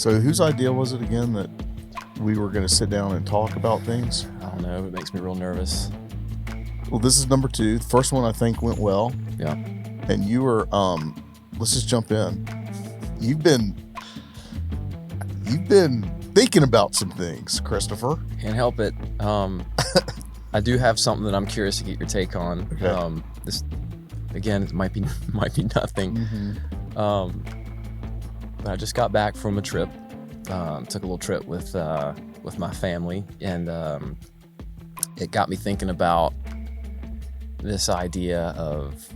So whose idea was it again that we were going to sit down and talk about things? I don't know. It makes me real nervous. Well, this is number 2. The first one I think went well. Yeah. And you were, let's just jump in. You've been thinking about some things, Christopher. Can't help it. I do have something that I'm curious to get your take on. Okay. This, again, it might be nothing. Mm-hmm. But I just got back from a trip. Took a little trip with my family, and it got me thinking about this idea of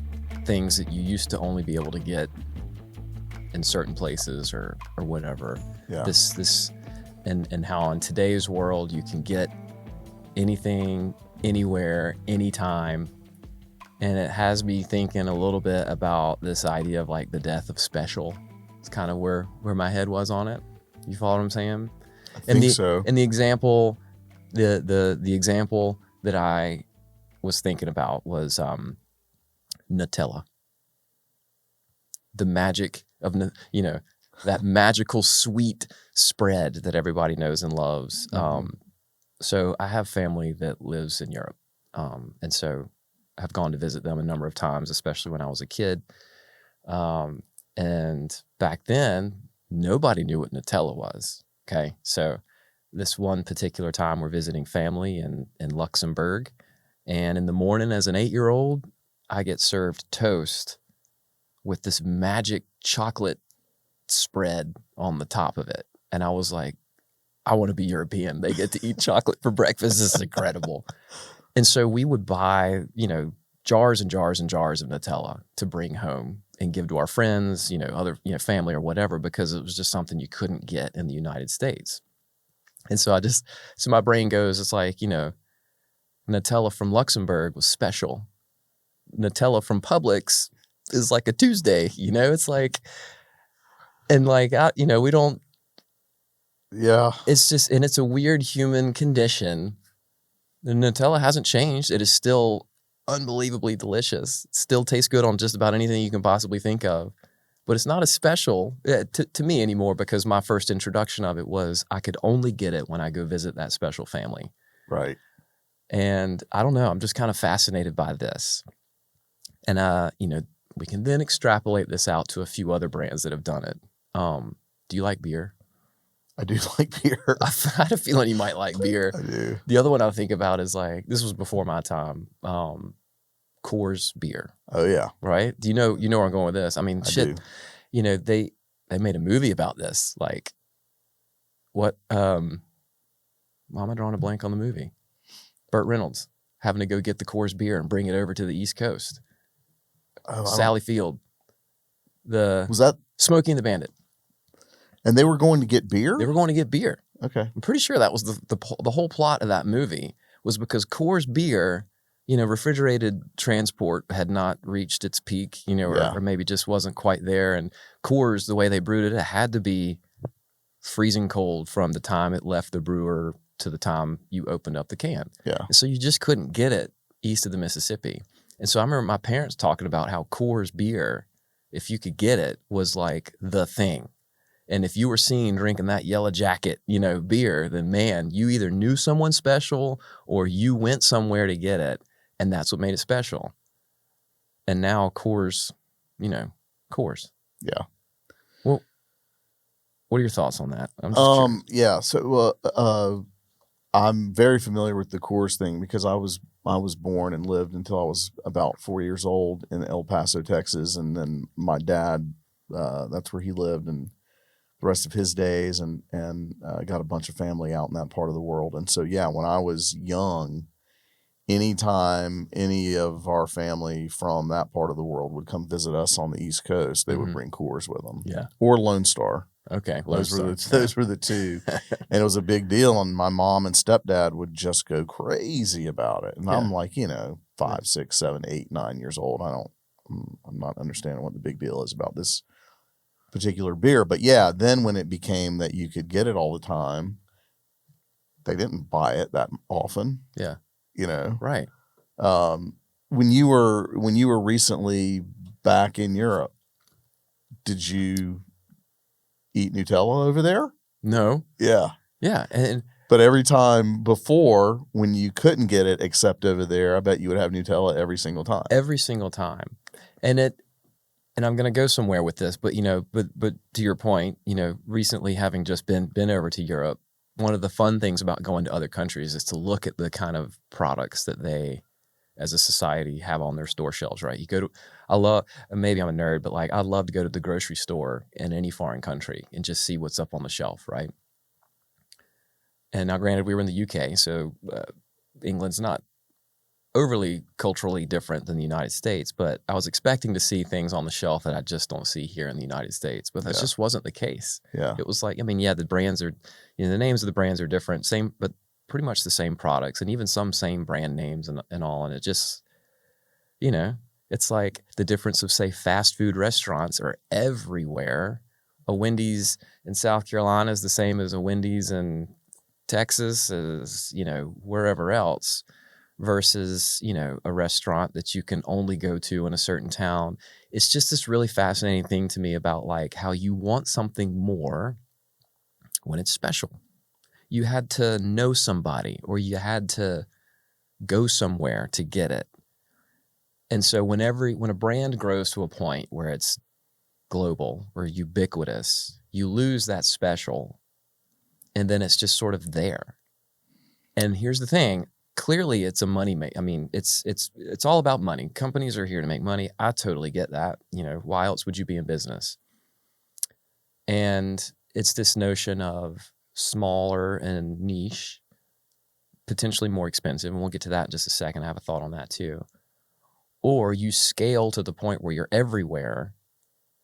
things that you used to only be able to get in certain places or whatever. Yeah. This and how in today's world you can get anything, anywhere, anytime. And it has me thinking a little bit about this idea of like the death of special. It's kind of where my head was on it. You follow what I'm saying? I think so. And the example, the example that I was thinking about was Nutella. The magic of, that magical sweet spread that everybody knows and loves. Mm-hmm. So I have family that lives in Europe. And so I've gone to visit them a number of times, especially when I was a kid. And back then, nobody knew what Nutella was. Okay. So this one particular time we're visiting family in Luxembourg. And in the morning as an 8-year-old, I get served toast with this magic chocolate spread on the top of it. And I was like, I want to be European. They get to eat chocolate for breakfast. This is incredible. And so we would buy, jars and jars and jars of Nutella to bring home and give to our friends, other, family or whatever, because it was just something you couldn't get in the United States. And so my brain goes, it's like, Nutella from Luxembourg was special. Nutella from Publix is like a Tuesday, it's like, and like, we don't. Yeah. It's just, and it's a weird human condition. The Nutella hasn't changed. It is still unbelievably delicious. It still tastes good on just about anything you can possibly think of. But it's not as special to me anymore because my first introduction of it was I could only get it when I go visit that special family. Right. And I don't know. I'm just kind of fascinated by this. And, we can then extrapolate this out to a few other brands that have done it. Do you like beer? I do like beer. I had a feeling you might like beer. I do. The other one I think about is like, this was before my time, Coors beer. Oh, yeah. Right? Do you know where I'm going with this? I mean, I shit, do. They made a movie about this. Like, what, why am I drawing a blank on the movie? Burt Reynolds having to go get the Coors beer and bring it over to the East Coast. Oh, Sally Field. Was that Smokey and the Bandit. And they were going to get beer? They were going to get beer. Okay. I'm pretty sure that was the whole plot of that movie was because Coors beer, refrigerated transport had not reached its peak, or maybe just wasn't quite there. And Coors, the way they brewed it, it had to be freezing cold from the time it left the brewer to the time you opened up the can. Yeah. And so you just couldn't get it east of the Mississippi. And so I remember my parents talking about how Coors beer, if you could get it, was like the thing. And if you were seen drinking that Yellow Jacket, beer, then man, you either knew someone special or you went somewhere to get it. And that's what made it special. And now Coors, Coors. Yeah. Well, what are your thoughts on that? I'm just curious. Yeah. So, I'm very familiar with the Coors thing because I was born and lived until I was about 4 years old in El Paso, Texas. And then my dad, that's where he lived and the rest of his days and got a bunch of family out in that part of the world. And so, yeah, when I was young, anytime any of our family from that part of the world would come visit us on the East Coast, they would bring Coors with them. Yeah. Or Lone Star. Okay. Those were the two. And it was a big deal. And my mom and stepdad would just go crazy about it. And I'm like, 5, 6, 7, 8, 9 years old. I'm not understanding what the big deal is about this particular beer. But yeah, then when it became that you could get it all the time, they didn't buy it that often. Yeah. Right. When you were recently back in Europe, did you eat Nutella over there? No. Yeah. Yeah. And But every time before, when you couldn't get it except over there, I bet you would have Nutella every single time. every single time. And I'm going to go somewhere with this, but but to your point, recently having just been over to Europe, one of the fun things about going to other countries is to look at the kind of products that they as a society have on their store shelves, right? Maybe I'm a nerd, but like I'd love to go to the grocery store in any foreign country and just see what's up on the shelf, right? And now granted, we were in the UK, so England's not overly culturally different than the United States, but I was expecting to see things on the shelf that I just don't see here in the United States, but that just wasn't the case. Yeah. It was like, the brands are, the names of the brands are different, same, but pretty much the same products and even some same brand names and all. And it just, it's like the difference of, say, fast food restaurants are everywhere. A Wendy's in South Carolina is the same as a Wendy's in Texas, as, wherever else. Versus, a restaurant that you can only go to in a certain town. It's just this really fascinating thing to me about like how you want something more when it's special. You had to know somebody or you had to go somewhere to get it. And so when a brand grows to a point where it's global or ubiquitous, you lose that special and then it's just sort of there. And here's the thing. Clearly, it's a money it's all about money. Companies are here to make money. I totally get that. Why else would you be in business? And it's this notion of smaller and niche, potentially more expensive, and we'll get to that in just a second. I have a thought on that too. Or you scale to the point where you're everywhere,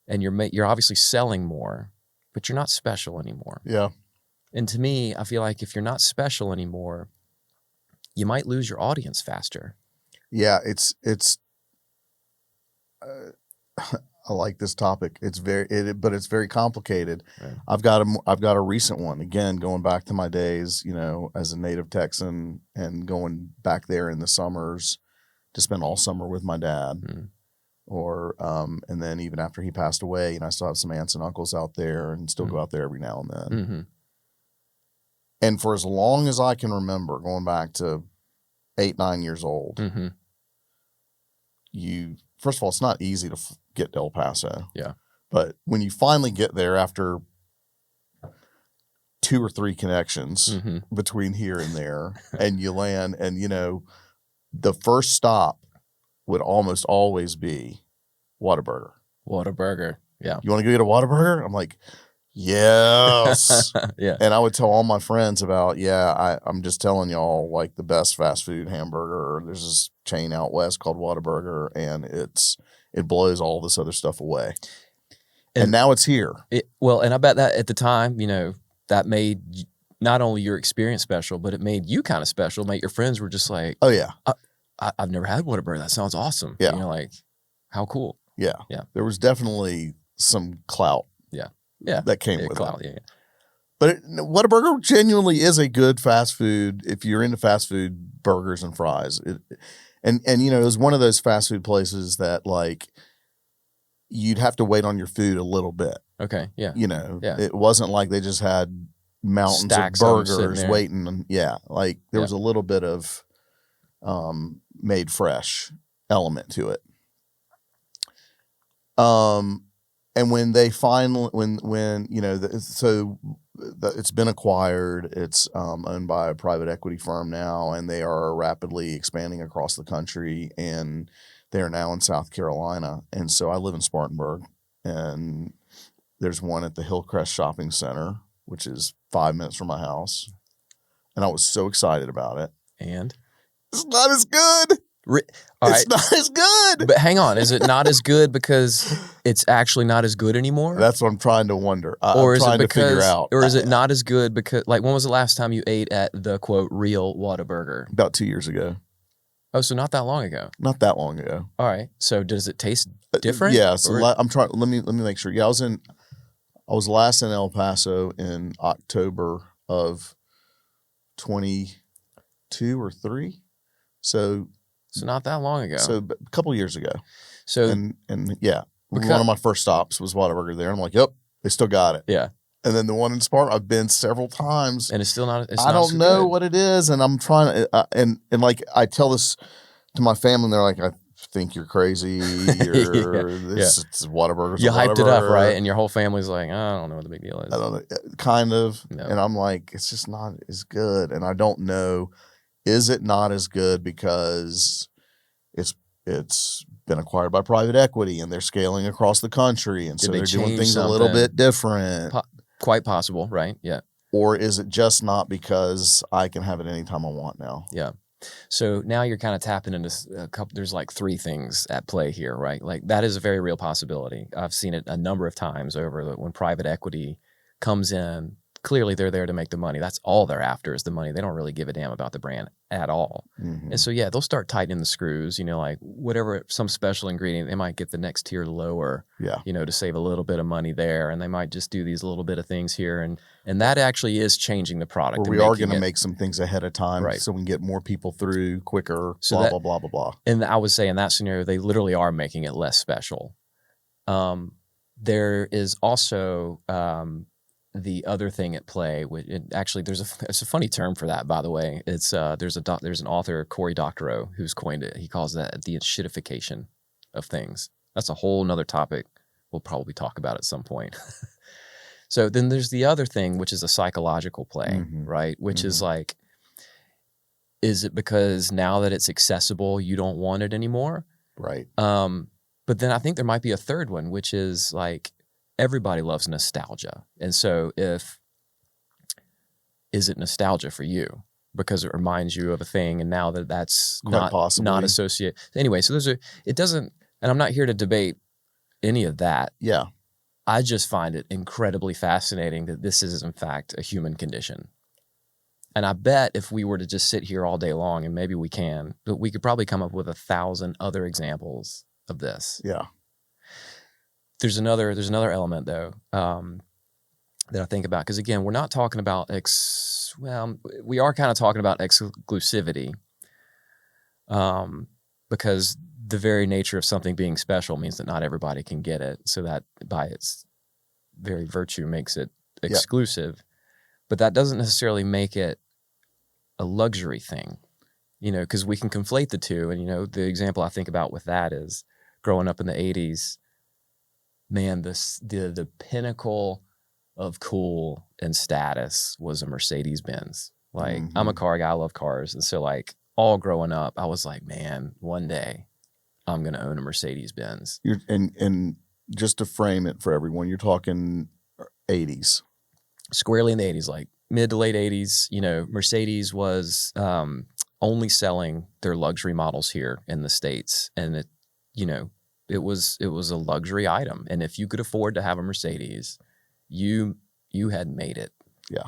and you're obviously selling more, but you're not special anymore. Yeah. And to me, I feel like if you're not special anymore, you might lose your audience faster. Yeah, it's I like this topic. It's but it's very complicated. Right. I've got a recent one, again, going back to my days, as a native Texan and going back there in the summers to spend all summer with my dad. Mm. Or and then even after he passed away, I still have some aunts and uncles out there and still go out there every now and then. Mm-hmm. And for as long as I can remember, going back to 8, 9 years old, mm-hmm. First of all, it's not easy to get to El Paso. Yeah. But when you finally get there after 2 or 3 connections mm-hmm. between here and there, and you land, and the first stop would almost always be Whataburger. Whataburger. Yeah. You want to go get a Whataburger? I'm like, yes. Yeah. And I would tell all my friends about, I'm just telling y'all, like, the best fast food hamburger. There's this chain out west called Whataburger, and it blows all this other stuff away. And now it's here. And I bet that at the time, that made not only your experience special, but it made you kind of special. Your friends were just like, oh, yeah. I've never had Whataburger. That sounds awesome. Yeah. Like, how cool. Yeah. Yeah. There was definitely some clout. Yeah. Yeah. That came with clout, it. Yeah. But Whataburger genuinely is a good fast food if you're into fast food burgers and fries. And it was one of those fast food places that, like, you'd have to wait on your food a little bit. Okay. Yeah. It wasn't like they just had mountains Stacks of burgers waiting. Like there was a little bit of made fresh element to it. And when they finally, it's been acquired, it's owned by a private equity firm now, and they are rapidly expanding across the country, and they are now in South Carolina. And so I live in Spartanburg, and there's one at the Hillcrest Shopping Center, which is 5 minutes from my house. And I was so excited about it. And? It's not as good. It's not as good. But hang on. Is it not as good because it's actually not as good anymore? That's what I'm trying to wonder. I'm trying to figure out. Or is it not as good because, like, when was the last time you ate at the, quote, real Whataburger? About 2 years ago. Oh, so not that long ago. Not that long ago. All right. So does it taste different? Yeah. So I'm trying. Let me make sure. Yeah, I was last in El Paso in October of 22 or 3. So not that long ago. So a couple of years ago. So and one of my first stops was Whataburger there. I'm like, yep, they still got it. Yeah. And then the one in Sparta, I've been several times. And it's still not. It's I not don't so know good. what it is, and I'm trying to. And like I tell this to my family, and they're like, "I think you're crazy, Yeah, or yeah. it's Whataburger's a You hyped it up, right? Whataburger." And your whole family's like, I don't know what the big deal is. I don't know, kind of. No. And I'm like, it's just not as good, and I don't know. Is it not as good because it's been acquired by private equity and they're scaling across the country, and Did so they they're doing change things a little something? bit different? Quite possible, right? Yeah. Or is it just not because I can have it anytime I want now? Yeah. So now you're kind of tapping into a couple. There's like three things at play here, right? Like that is a very real possibility. I've seen it a number of times over when private equity comes in. Clearly, they're there to make the money. That's all they're after is the money. They don't really give a damn about the brand at all. Mm-hmm. And so, yeah, they'll start tightening the screws, like whatever, some special ingredient, they might get the next tier lower, to save a little bit of money there. And they might just do these little bit of things here. And that actually is changing the product. Or we are going to make some things ahead of time, right, so we can get more people through quicker, so blah, blah, blah, blah, blah. And I would say in that scenario, they literally are making it less special. There is also the other thing at play. Actually, there's a funny term for that, by the way. It's there's an author, Cory Doctorow, who's coined it. He calls that the shitification of things. That's a whole nother topic. We'll probably talk about at some point. So then there's the other thing, which is a psychological play, right? Which is like, is it because now that it's accessible, you don't want it anymore? Right. But then I think there might be a third one, which is like, everybody loves nostalgia. And so is it nostalgia for you? Because it reminds you of a thing, and now that's not associated. Anyway, so it doesn't, and I'm not here to debate any of that. Yeah. I just find it incredibly fascinating that this is in fact a human condition. And I bet if we were to just sit here all day long, and maybe we can, but we could probably come up with 1,000 other examples of this. Yeah. There's another element though that I think about, because again, we're not talking about we are kind of talking about exclusivity, because the very nature of something being special means that not everybody can get it. So that by its very virtue makes it exclusive, but that doesn't necessarily make it a luxury thing, because we can conflate the two. And, the example I think about with that is growing up in the 80s, man, the pinnacle of cool and status was a Mercedes Benz. Like, I'm a car guy, I love cars. And so like all growing up, I was like, man, one day I'm going to own a Mercedes Benz. And just to frame it for everyone, you're talking 80s. Squarely in the 80s, like mid to late 80s, Mercedes was only selling their luxury models here in the States. And it was a luxury item. And if you could afford to have a Mercedes, you had made it. Yeah.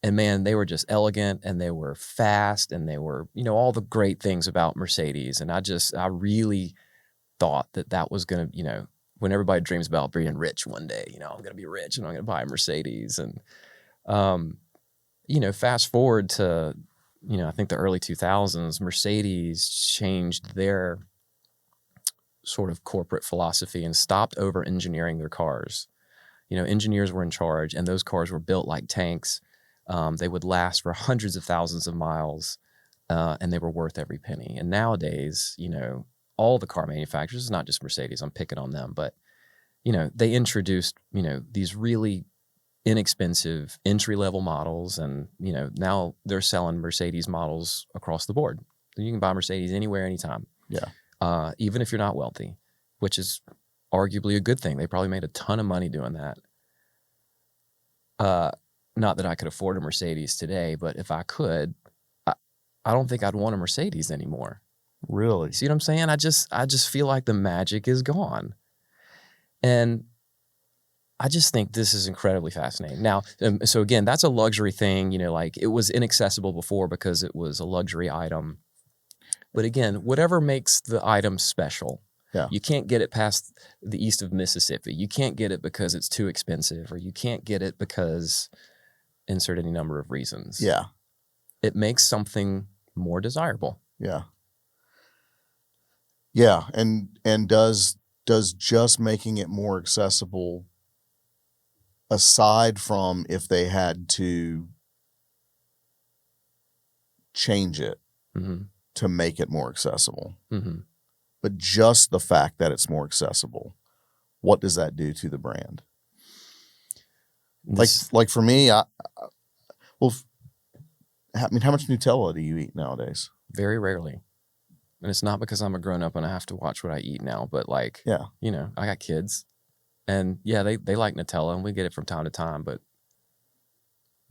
And man, they were just elegant, and they were fast, and they were, all the great things about Mercedes. And I really thought that was going to, when everybody dreams about being rich one day, I'm going to be rich and I'm going to buy a Mercedes. And, fast forward to, I think the early 2000s, Mercedes changed their sort of corporate philosophy and stopped over engineering their cars. Engineers were in charge, and those cars were built like tanks. They would last for hundreds of thousands of miles, and they were worth every penny. And nowadays, all the car manufacturers, not just Mercedes, I'm picking on them, but, they introduced, these really inexpensive entry-level models, and, now they're selling Mercedes models across the board. You can buy Mercedes anywhere, anytime. Yeah. Even if you're not wealthy, which is arguably a good thing. They probably made a ton of money doing that. Not that I could afford a Mercedes today, but if I could, I don't think I'd want a Mercedes anymore. Really? See what I'm saying? I just feel like the magic is gone. And I just think this is incredibly fascinating. Now, so again, that's a luxury thing, like it was inaccessible before because it was a luxury item. But again, whatever makes the item special, you can't get it past the east of Mississippi. You can't get it because it's too expensive, or you can't get it because insert any number of reasons. Yeah. It makes something more desirable. Yeah. Yeah. And does just making it more accessible aside from if they had to change it Mm-hmm. to make it more accessible, Mm-hmm. but just the fact that it's more accessible, what does that do to the brand? Like for me, I mean, how much Nutella do you eat nowadays? Very rarely. And it's not because I'm a grown up and I have to watch what I eat now, but like, Yeah. you know, I got kids and yeah, they like Nutella and we get it from time to time, but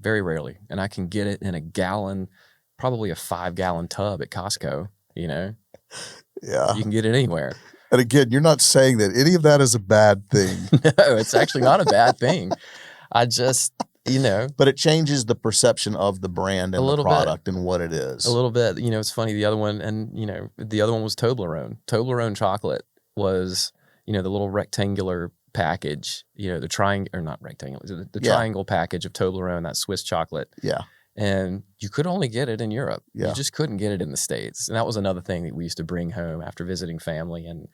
very rarely. And I can get it in a gallon, probably a 5-gallon tub at Costco, you know, Yeah. you can get it anywhere. And again, you're not saying that any of that is a bad thing. No, it's actually not a bad thing. I just, you know. But it changes the perception of the brand and the product and what it is. A little bit. You know, it's funny. The other one, and, you know, the other one was Toblerone. Toblerone chocolate was, you know, the little rectangular package, you know, the triangle, or not rectangular, the triangle package of Toblerone, that Swiss chocolate. Yeah. And you could only get it in Europe. Yeah. You just couldn't get it in the States. And that was another thing that we used to bring home after visiting family and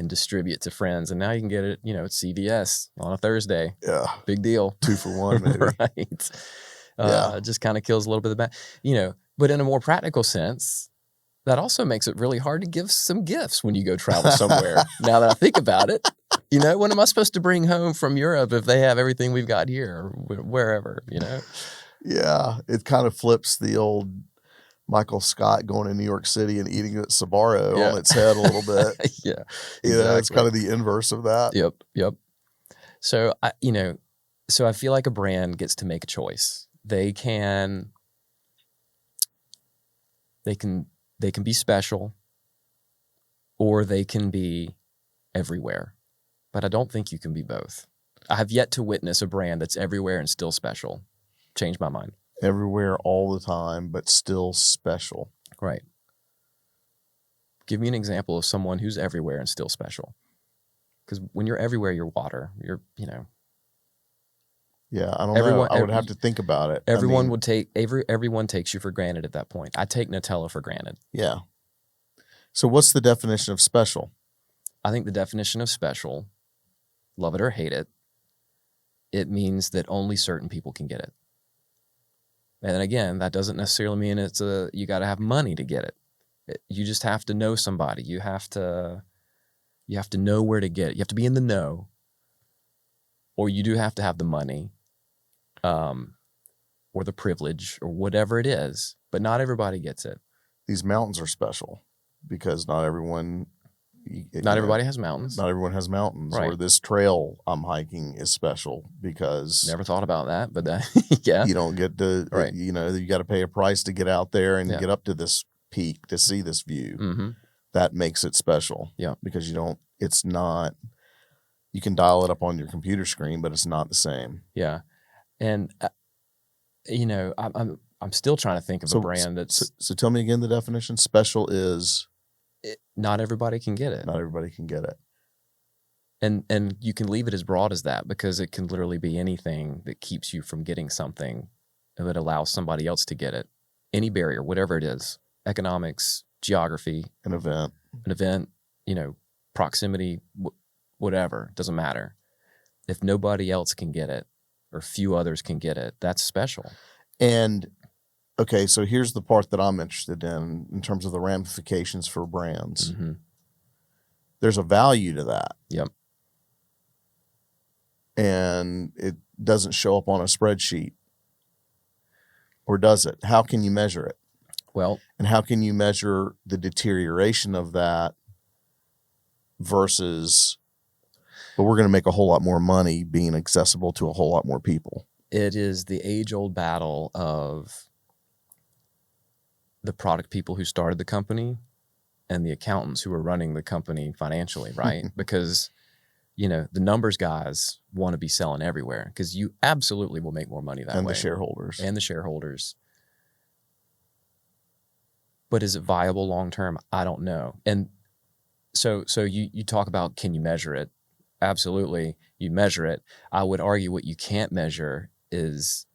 distribute to friends. And now you can get it, you know, at CVS on a Thursday. Yeah. Big deal. 2 for 1, maybe. Right. It just kind of kills a little bit of the back, you know, but in a more practical sense, that also makes it really hard to give some gifts when you go travel somewhere. Now that I think about it, you know, what am I supposed to bring home from Europe if they have everything we've got here or wherever, you know? Yeah. It kind of flips the old Michael Scott going to New York City and eating at Sbarro on its head a little bit. Yeah. You know, it's kind of the inverse of that. Yep. So, I feel like a brand gets to make a choice. They can be special or they can be everywhere. But I don't think you can be both. I have yet to witness a brand that's everywhere and still special. Change my mind. Everywhere all the time, but still special. Right. Give me an example of someone who's everywhere and still special. Because when you're everywhere, you're water. You're, you know. Yeah, I don't know. I would have to think about it. Everyone takes you for granted at that point. I take Nutella for granted. Yeah. So what's the definition of special? I think the definition of special, love it or hate it, it means that only certain people can get it. And again, that doesn't necessarily mean you got to have money to get it. You just have to know somebody. You have to know where to get it. You have to be in the know, or you do have to have the money, or the privilege, or whatever it is. But not everybody gets it. These mountains are special because not everyone. Everybody has mountains. Not everyone has mountains. Right. Or this trail I'm hiking is special because never thought about that, but yeah, you don't get to. Right. You know, you got to pay a price to get out there and get up to this peak to see this view. Mm-hmm. That makes it special. Yeah, because you don't. It's not. You can dial it up on your computer screen, but it's not the same. Yeah, and you know, I'm still trying to think of a brand that's. So tell me again the definition. Special is. Not everybody can get it. Not everybody can get it. And you can leave it as broad as that because it can literally be anything that keeps you from getting something that allows somebody else to get it. Any barrier, whatever it is, economics, geography, an event, you know, proximity, whatever, doesn't matter. If nobody else can get it or few others can get it, that's special. And okay, so here's the part that I'm interested in terms of the ramifications for brands. Mm-hmm. There's a value to that. Yep. And it doesn't show up on a spreadsheet. Or does it? How can you measure it? Well, and how can you measure the deterioration of that versus, but we're going to make a whole lot more money being accessible to a whole lot more people? It is the age-old battle of the product people who started the company and the accountants who are running the company financially, right? Because, you know, the numbers guys want to be selling everywhere because you absolutely will make more money that way. And the shareholders. And the shareholders. But is it viable long-term? I don't know. And so you talk about, can you measure it? Absolutely. You measure it. I would argue what you can't measure is,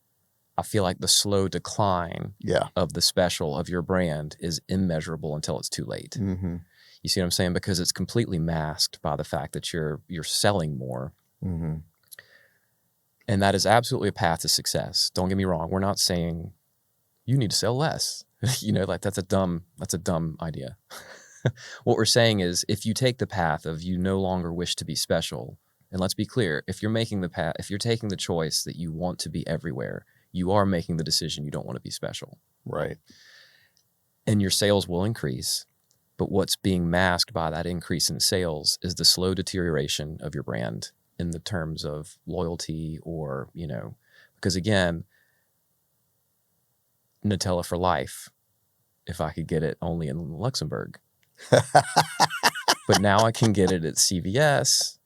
I feel like the slow decline of the special of your brand is immeasurable until it's too late. Mm-hmm. You see what I'm saying? Because it's completely masked by the fact that you're selling more. Mm-hmm. And that is absolutely a path to success. Don't get me wrong. We're not saying you need to sell less. Like that's a dumb idea. What we're saying is if you take the path of you no longer wish to be special, and let's be clear, if you're taking the choice that you want to be everywhere, you are making the decision you don't want to be special. Right. And your sales will increase. But what's being masked by that increase in sales is the slow deterioration of your brand in the terms of loyalty or, because again, Nutella for life, if I could get it only in Luxembourg. But now I can get it at CVS,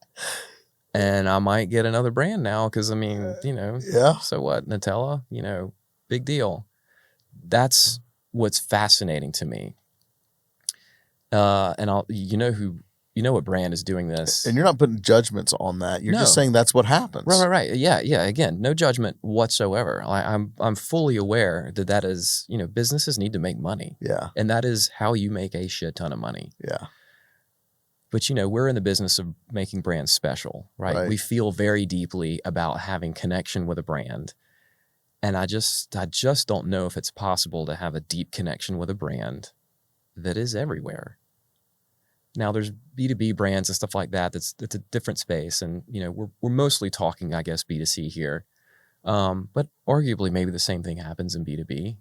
and I might get another brand now because, Yeah. So what? Nutella, big deal. That's what's fascinating to me. And what brand is doing this. And you're not putting judgments on that. You're just No. saying that's what happens. Right. Yeah. Again, no judgment whatsoever. I'm fully aware that is, businesses need to make money. Yeah. And that is how you make a shit ton of money. Yeah. But, we're in the business of making brands special, right? We feel very deeply about having connection with a brand. And I just don't know if it's possible to have a deep connection with a brand that is everywhere. Now there's B2B brands and stuff like that. It's a different space. And, we're mostly talking, I guess, B2C here. But arguably maybe the same thing happens in B2B.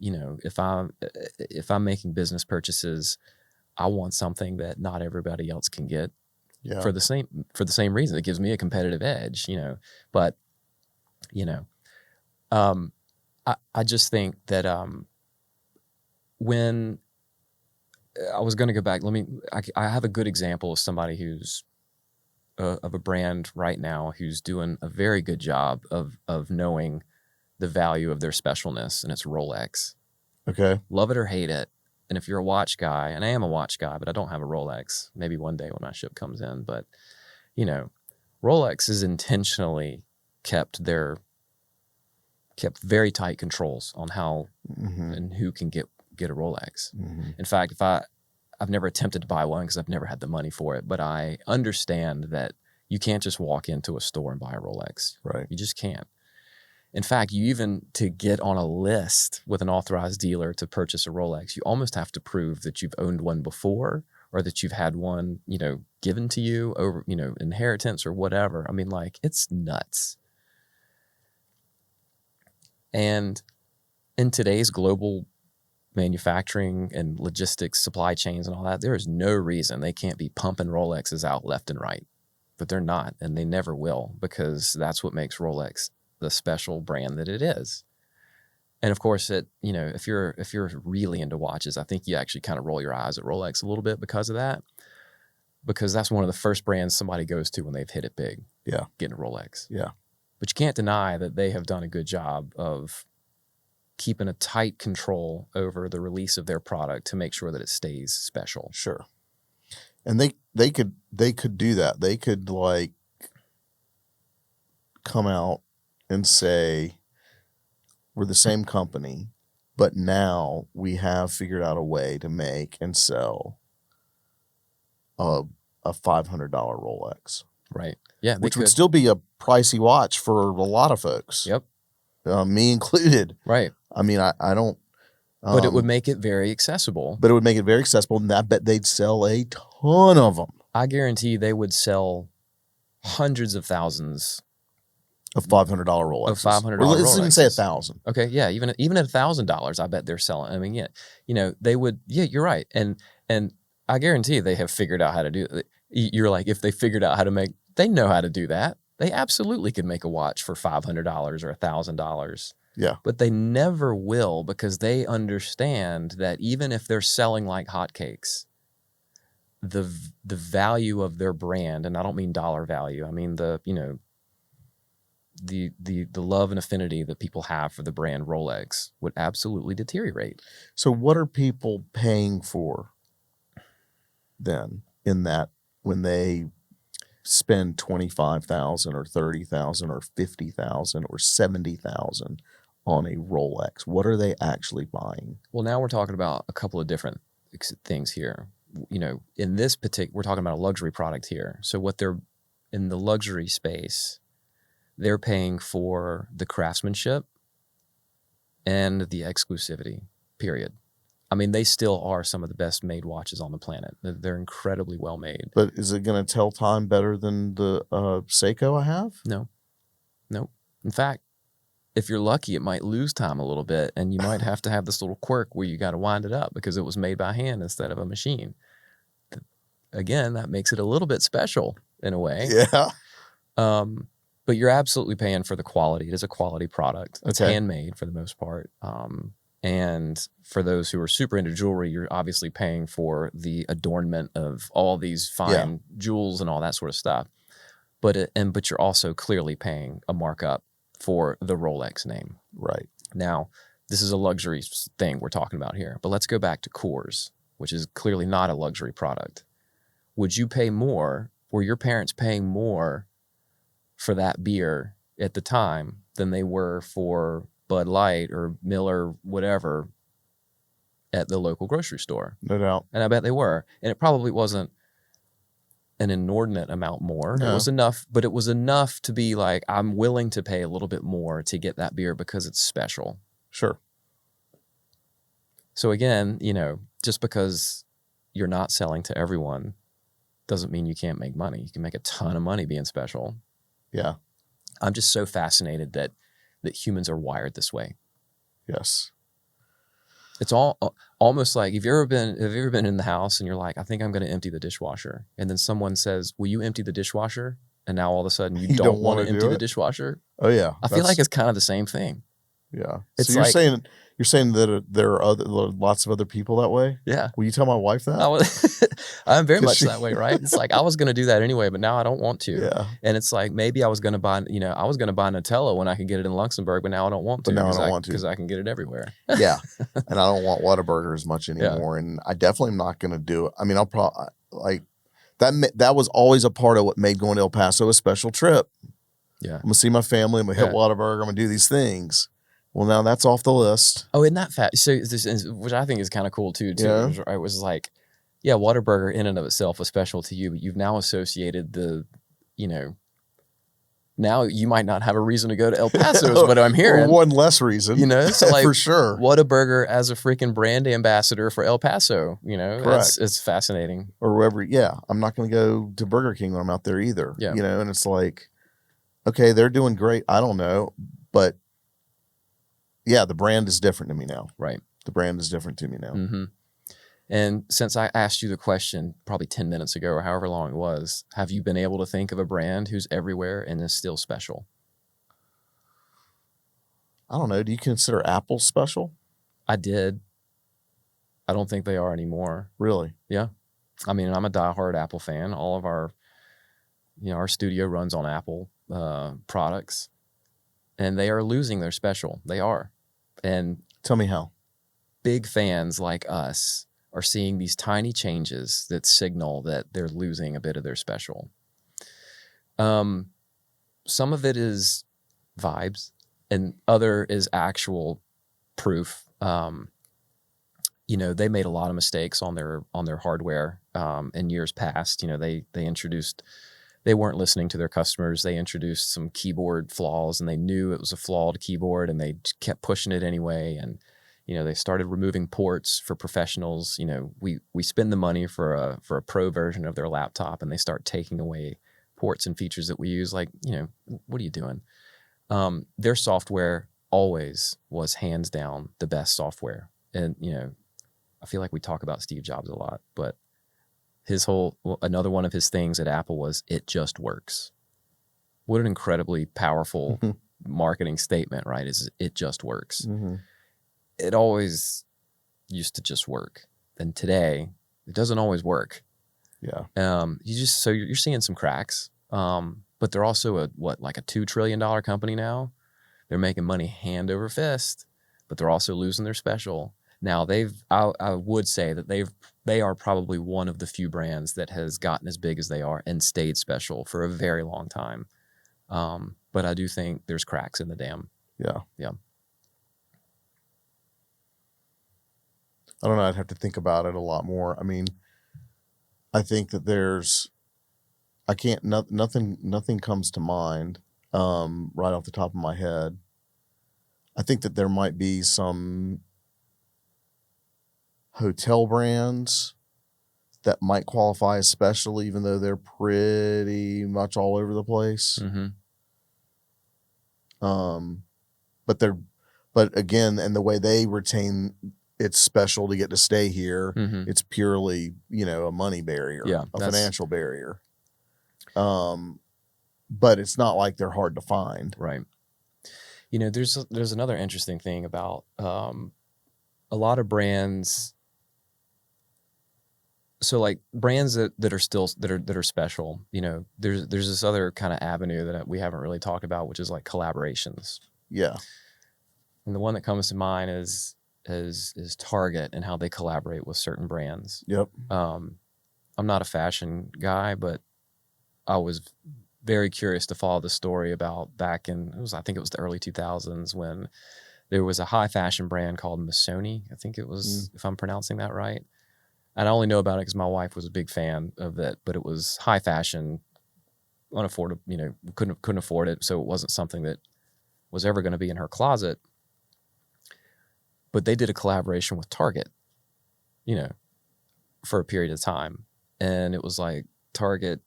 If I'm making business purchases, I want something that not everybody else can get for the same reason. It gives me a competitive edge, but, I just think that, when I was going to go back, I have a good example of somebody who's of a brand right now who's doing a very good job of knowing the value of their specialness, and it's Rolex. Okay. Love it or hate it. And if you're a watch guy, and I am a watch guy, but I don't have a Rolex, maybe one day when my ship comes in, but Rolex has intentionally kept very tight controls on how and who can get a Rolex. Mm-hmm. In fact, I've never attempted to buy one because I've never had the money for it, but I understand that you can't just walk into a store and buy a Rolex. Right. You just can't. In fact, to get on a list with an authorized dealer to purchase a Rolex, you almost have to prove that you've owned one before or that you've had one, given to you over, inheritance or whatever. It's nuts. And in today's global manufacturing and logistics, supply chains and all that, there is no reason they can't be pumping Rolexes out left and right. But they're not, and they never will, because that's what makes Rolex the special brand that it is. And of course, if you're really into watches, I think you actually kind of roll your eyes at Rolex a little bit because of that, because that's one of the first brands somebody goes to when they've hit it big. Yeah, getting a Rolex. Yeah, but you can't deny that they have done a good job of keeping a tight control over the release of their product to make sure that it stays special. Sure. And they could do that. They could come out and say, we're the same company, but now we have figured out a way to make and sell a $500 Rolex. Right. Yeah. Which would still be a pricey watch for a lot of folks. Yep. Me included. Right. I don't. But it would make it very accessible. But it would make it very accessible, and I bet they'd sell a ton of them. I guarantee they would sell hundreds of thousands of $500 Rolexes. Of $500 Rolexes. Let's even say 1,000. Okay, yeah, even at $1,000, I bet they're selling. They would. Yeah, you're right, and I guarantee they have figured out how to do it. You're like, if they figured out how to make, they know how to do that. They absolutely could make a watch for $500 or $1,000. Yeah. But they never will, because they understand that even if they're selling like hotcakes, the value of their brand, and I don't mean dollar value, I mean the love and affinity that people have for the brand Rolex would absolutely deteriorate. So what are people paying for then in that when they spend $25,000 or $30,000 or $50,000 or $70,000 on a Rolex? What are they actually buying? Well, now we're talking about a couple of different things here. In this particular, we're talking about a luxury product here. So what they're in the luxury space, they're paying for the craftsmanship and the exclusivity, period. I mean, they still are some of the best made watches on the planet. They're incredibly well made. But is it going to tell time better than the Seiko I have? No. In fact, if you're lucky, it might lose time a little bit, and you might have to have this little quirk where you got to wind it up because it was made by hand instead of a machine. Again, that makes it a little bit special in a way. Yeah. But you're absolutely paying for the quality. It is a quality product. It's Okay. handmade for the most part. And for those who are super into jewelry, you're obviously paying for the adornment of all these fine jewels and all that sort of stuff. But you're also clearly paying a markup for the Rolex name. Right. Now, this is a luxury thing we're talking about here. But let's go back to Coors, which is clearly not a luxury product. Would you pay more? Were your parents paying more for that beer at the time than they were for Bud Light or Miller, whatever, at the local grocery store? No doubt. And I bet they were. And it probably wasn't an inordinate amount more. No. It was enough, but it was enough to be like, I'm willing to pay a little bit more to get that beer because it's special. Sure. So again, just because you're not selling to everyone doesn't mean you can't make money. You can make a ton of money being special. Yeah. I'm just so fascinated that humans are wired this way. Yes. It's almost like, have you ever been in the house and you're like, I think I'm going to empty the dishwasher, and then someone says, will you empty the dishwasher? And now all of a sudden you don't want to empty the dishwasher. Oh yeah. I feel like it's kind of the same thing. Yeah. It's so you're saying that there are lots of other people that way? Yeah. Will you tell my wife that? I'm very much that way, right? It's like, I was going to do that anyway, but now I don't want to. Yeah. And it's like, maybe I was going to buy Nutella when I could get it in Luxembourg, but now I don't want to. But now I don't want to. Because I can get it everywhere. Yeah. And I don't want Whataburger as much anymore. Yeah. And I definitely am not going to do it. I mean, I'll probably, like, that was always a part of what made going to El Paso a special trip. Yeah. I'm going to see my family. I'm going to hit Whataburger. I'm going to do these things. Well, now that's off the list. Oh, isn't that fat? So which I think is kind of cool too. Yeah. It was like, yeah, Whataburger in and of itself was special to you, but you've now associated now you might not have a reason to go to El Paso is what I'm hearing. Or one less reason. So like, for sure. Whataburger as a freaking brand ambassador for El Paso, Correct. It's fascinating. Or wherever, I'm not going to go to Burger King when I'm out there either. Yeah. And it's like, okay, they're doing great. I don't know, but yeah, the brand is different to me now. Right. The brand is different to me now. Mm-hmm. And since I asked you the question probably 10 minutes ago or however long it was, have you been able to think of a brand who's everywhere and is still special? I don't know. Do you consider Apple special? I did. I don't think they are anymore. Really? Yeah. I mean, I'm a diehard Apple fan. All of our studio runs on Apple products, and they are losing their special. They are. And tell me how. Big fans like us are seeing these tiny changes that signal that they're losing a bit of their special. Some of it is vibes, and other is actual proof. They made a lot of mistakes on their hardware in years past. They weren't listening to their customers. They introduced some keyboard flaws, and they knew it was a flawed keyboard, and they kept pushing it anyway. And they started removing ports for professionals. We spend the money for a pro version of their laptop, and they start taking away ports and features that we use. Like, what are you doing? Their software always was hands down the best software. And I feel like we talk about Steve Jobs a lot, but another one of his things at Apple was, it just works. What an incredibly powerful marketing statement, right? Is it just works. Mm-hmm. It always used to just work. And today it doesn't always work. Yeah. You're seeing some cracks. But they're also like a $2 trillion company now. They're making money hand over fist, but they're also losing their special. Now I would say that they are probably one of the few brands that has gotten as big as they are and stayed special for a very long time. But I do think there's cracks in the dam. Yeah. Yeah. I don't know. I'd have to think about it a lot more. I mean, I think that nothing comes to mind. right off the top of my head. I think that there might be some hotel brands that might qualify as special, even though they're pretty much all over the place. Mm-hmm. But again, and the way they retain it's special to get to stay here, Mm-hmm. it's purely, a money barrier, a financial barrier. But it's not like they're hard to find. Right. There's another interesting thing about a lot of brands. So like brands that are still that are special, there's this other kind of avenue that we haven't really talked about, which is like collaborations. Yeah. And the one that comes to mind is Target and how they collaborate with certain brands. Yep. I'm not a fashion guy, but I was very curious to follow the story about I think it was the early 2000s when there was a high fashion brand called Missoni. I think it was, if I'm pronouncing that right. And I only know about it because my wife was a big fan of it, but it was high fashion, unaffordable, couldn't afford it. So it wasn't something that was ever going to be in her closet. But they did a collaboration with Target, for a period of time. And it was like Target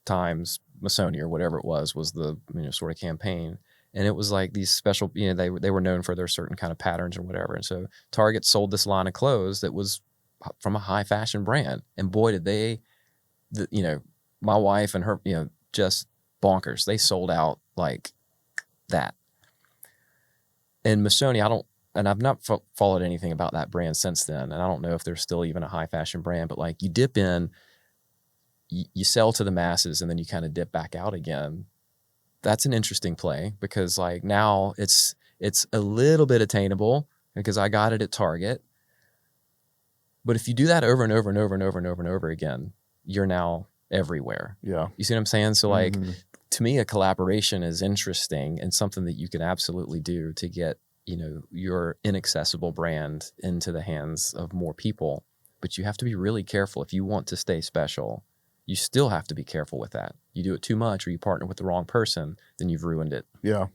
times Missoni or whatever it was the, sort of campaign. And it was like these special, they were known for their certain kind of patterns or whatever. And so Target sold this line of clothes that was from a high fashion brand. And boy, did my wife and her, just bonkers. They sold out like that. And Missoni, I've not followed anything about that brand since then. And I don't know if they're still even a high fashion brand, but like you dip in, you sell to the masses and then you kind of dip back out again. That's an interesting play because like now it's a little bit attainable because I got it at Target. But if you do that over and over and over and over and over and over again, you're now everywhere. Yeah. You see what I'm saying? So like to me, a collaboration is interesting and something that you can absolutely do to get, your inaccessible brand into the hands of more people. But you have to be really careful. If you want to stay special, you still have to be careful with that. You do it too much or you partner with the wrong person, then you've ruined it. Yeah.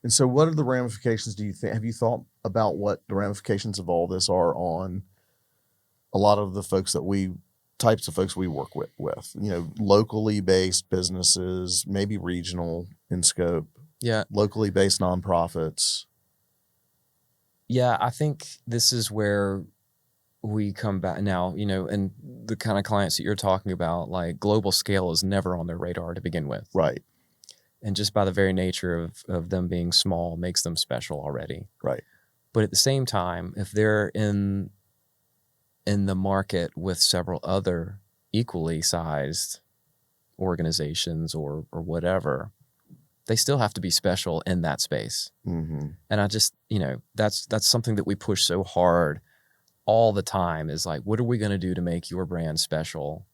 And so what are the ramifications, do you think? Have you thought about what the ramifications of all this are on a lot of the types of folks we work with, locally based businesses, maybe regional in scope, locally based nonprofits? Yeah, I think this is where we come back now, and the kind of clients that you're talking about, like global scale is never on their radar to begin with. Right. And just by the very nature of them being small makes them special already. Right. But at the same time, if they're in the market with several other equally sized organizations or whatever, they still have to be special in that space. Mm-hmm. And I just, that's something that we push so hard all the time is like, what are we going to do to make your brand special?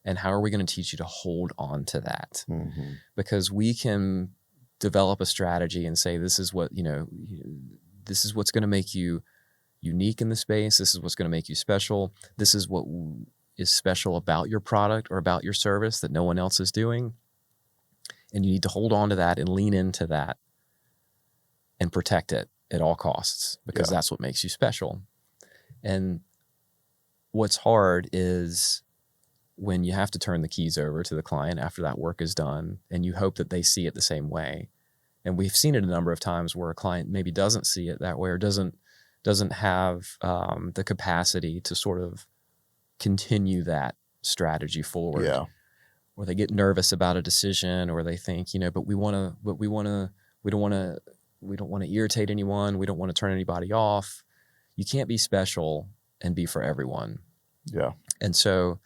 And how are we going to teach you to hold on to that? Mm-hmm. Because we can develop a strategy and say, this is what, this is what's going to make you unique in the space. This is what's going to make you special. This is what is special about your product or about your service that no one else is doing. And you need to hold on to that and lean into that and protect it at all costs because that's what makes you special. And what's hard is when you have to turn the keys over to the client after that work is done and you hope that they see it the same way. And we've seen it a number of times where a client maybe doesn't see it that way or doesn't have the capacity to sort of continue that strategy forward. Yeah. Or they get nervous about a decision or they think, but we don't want to irritate anyone. We don't want to turn anybody off. You can't be special and be for everyone. Yeah. And so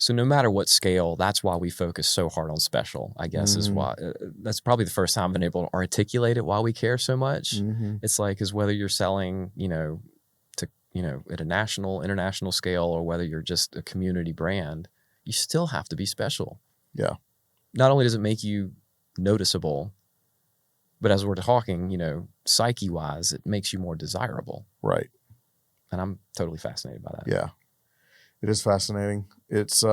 no matter what scale, that's why we focus so hard on special, I guess, is why. That's probably the first time I've been able to articulate it why we care so much. Mm-hmm. It's like, is whether you're selling, at a national, international scale, or whether you're just a community brand, you still have to be special. Yeah. Not only does it make you noticeable, but as we're talking, psyche-wise, it makes you more desirable. Right. And I'm totally fascinated by that. Yeah. It is fascinating. It's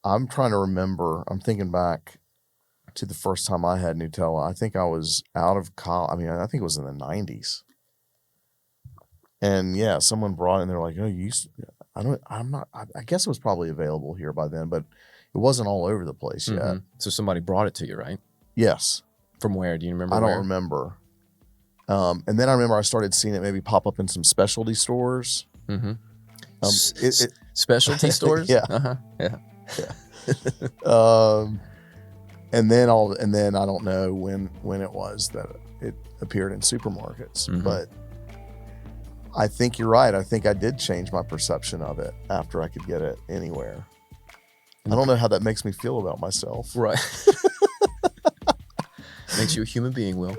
I'm trying to remember. I'm thinking back to the first time I had Nutella. I think I was out of college. I mean, I think it was in the 90s. And yeah, someone brought it and they're like, oh, I guess it was probably available here by then, but it wasn't all over the place yet. So somebody brought it to you, right? Yes. From where? Do you remember I where? don't remember. And then I remember I started seeing it maybe pop up in some specialty stores. Specialty stores? Yeah. Yeah. And then I don't know when it was that it appeared in supermarkets, but I think you're right. I think I did change my perception of it after I could get it anywhere. I don't know how that makes me feel about myself. Right. Makes you a human being, Will.